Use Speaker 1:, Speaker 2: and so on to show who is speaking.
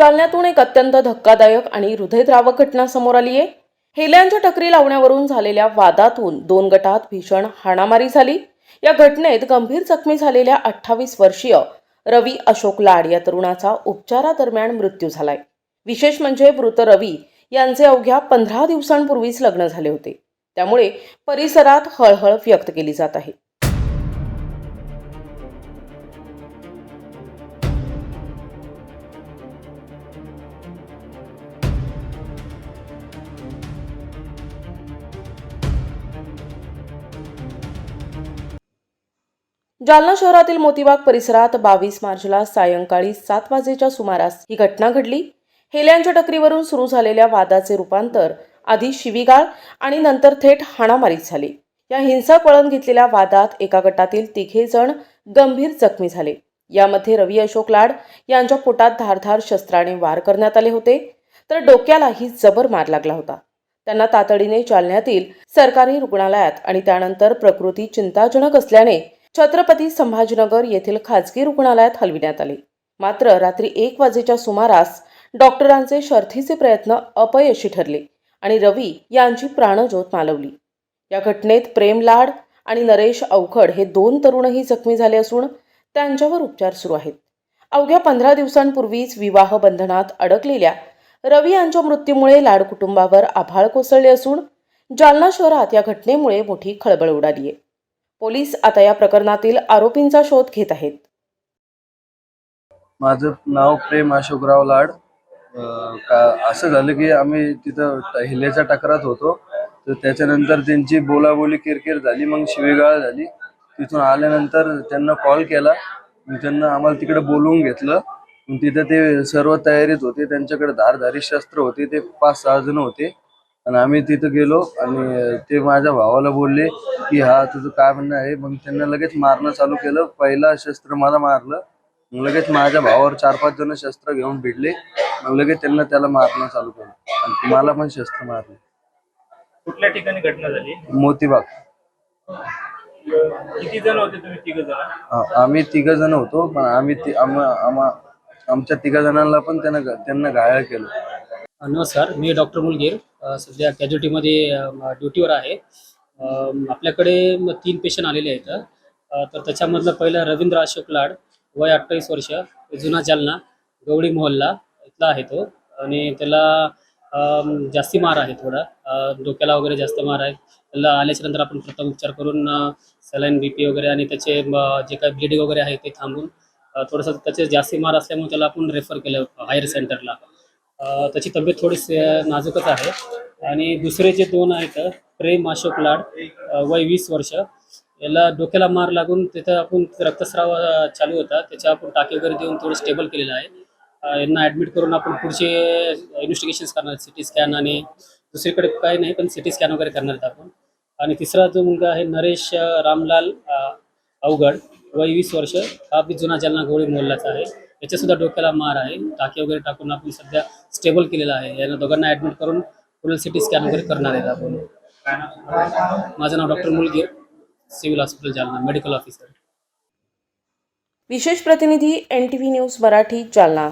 Speaker 1: जालन्यातून एक अत्यंत धक्कादायक आणि हृदयद्रावक घटना समोर आली आहे। हेल्यांच्या टकरी लावण्यावरून झालेल्या वादातून दोन गटात भीषण हाणामारी झाली। या घटनेत गंभीर जखमी झालेल्या 28 वर्षीय रवी अशोक लाड या तरुणाचा उपचारादरम्यान मृत्यू झालाय। विशेष म्हणजे मृत रवी यांचे अवघ्या 15 दिवसांपूर्वीच लग्न झाले होते, त्यामुळे परिसरात हळहळ व्यक्त केली जात आहे। जालना शहरातील मोतीबाग परिसरात 22 मार्चला सायंकाळी 7 वाजेच्या सुमारास ही घटना घडली। हेल्यांच्या टकरीवरून सुरू झालेल्या वादाचे रूपांतर आधी शिवीगाळ आणि नंतर थेट हाणामारीत झाले। या हिंसक वळण घेतलेल्या वादात एका गटातील 3 जण गंभीर जखमी झाले। यामध्ये रवी अशोक लाड यांच्या पोटात धारदार शस्त्राने वार करण्यात आले होते, तर डोक्यालाही जबर मार लागला होता। त्यांना तातडीने जालन्यातील सरकारी रुग्णालयात आणि त्यानंतर प्रकृती चिंताजनक असल्याने छत्रपती संभाजीनगर येथील खाजगी रुग्णालयात हलविण्यात आले। मात्र रात्री 1 वाजेच्या सुमारास डॉक्टरांचे शर्थीचे प्रयत्न अपयशी ठरले आणि रवी यांची प्राणज्योत मालवली। या घटनेत प्रेम लाड आणि नरेश अवघड हे 2 तरुणही जखमी झाले असून त्यांच्यावर उपचार सुरू आहेत। अवघ्या 15 दिवसांपूर्वीच विवाह बंधनात अडकलेल्या रवी यांच्या मृत्यूमुळे लाड कुटुंबावर आभाळ कोसळले असून जालना शहरात या घटनेमुळे मोठी खळबळ उडाली आहे। पोलीस आता या प्रकरणातील आरोपींचा शोध घेत आहेत।
Speaker 2: माझं नाव प्रेम अशोकराव लाड। असं झालं की आम्ही तिथं हिल्ल्याच्या टकरात होतो, तर त्याच्यानंतर त्यांची बोलाबोली किरकिर झाली, मग शिवीगाळ झाली। तिथून आल्यानंतर त्यांना कॉल केला, मग त्यांना आम्हाला तिकडे बोलवून घेतलं। मग तिथं ते सर्व तयारीत होते, त्यांच्याकडे धारधारी शस्त्र होते, ते 5-6 जण होते आणि आम्ही तिथं गेलो आणि ते माझ्या भावाला बोलले की हा तुझं काय म्हणणं आहे। मग त्यांना लगेच मारणं चालू केलं। पहिला शस्त्र मला मारलं, मग लगेच माझ्या भावावर 4-5 जण शस्त्र घेऊन भिडले, मग लगेच त्यांना त्याला मारणं चालू केलं आणि मला पण शस्त्र मारले।
Speaker 3: कुठल्या ठिकाणी घटना झाली?
Speaker 2: मोतीबाग।
Speaker 3: किती जण होते तुम्ही? 3 जण?
Speaker 2: आम्ही 3 जण होतो, पण आमच्या 3 जणांना पण त्यांना घायल केलं।
Speaker 4: नमस्कार, मी डॉक्टर मुलगीर सध्या कॅज्युलिटीमध्ये ड्युटीवर आहे। आपल्याकडे 3 पेशंट आलेले आहेत। तर त्याच्यामधलं पहिलं रवींद्र अशोक लाड, वय 28 वर्ष, जुना जालना, गवडी मोहल्ला इथला आहे तो। आणि त्याला जास्ती मार आहे, थोडा डोक्याला वगैरे जास्त मार आहे। त्याला आल्याच्या नंतर आपण प्रथम उपचार करून सलाईन BP वगैरे आणि त्याचे जे काही ब्लिडिंग वगैरे आहे ते थांबून थोडंसं त्याचे जास्ती मार असल्यामुळे त्याला आपण रेफर केलं हायर सेंटरला। त्याची तब्येत थोडीशी नाजूकच आहे। आणि दुसरे जे 2 आहेत, प्रेम अशोक लाड, वय 20 वर्ष, याला डोक्याला मार लागून तिथं आपण रक्तस्राव चालू होता, त्याच्या आपण टाके वगैरे देऊन थोडं स्टेबल केलेलं आहे। यांना ॲडमिट करून आपण पुढचे इन्व्हेस्टिगेशन्स करणार, CT स्कॅन आणि दुसरीकडे काही नाही पण CT स्कॅन वगैरे करणार आहेत आपण। आणि तिसरा जो मुलगा आहे नरेश रामलाल अवघड, वय 20 वर्ष, हा बी जुना जालना गवळी मोहल्ल्याचा आहे। याच्यासुद्धा डोक्याला मार आहे, टाके वगैरे टाकून आपण सध्या स्टेबल केलेला आहे। यांना दोघांना ॲडमिट करून पुढील CT स्कॅन वगैरे करणार आहेत आपण। माझं नाव doctor Mulgir, civil hospital Jalna, medical officer.
Speaker 1: विशेष प्रतिनिधी NTV न्यूज मराठी, जालना।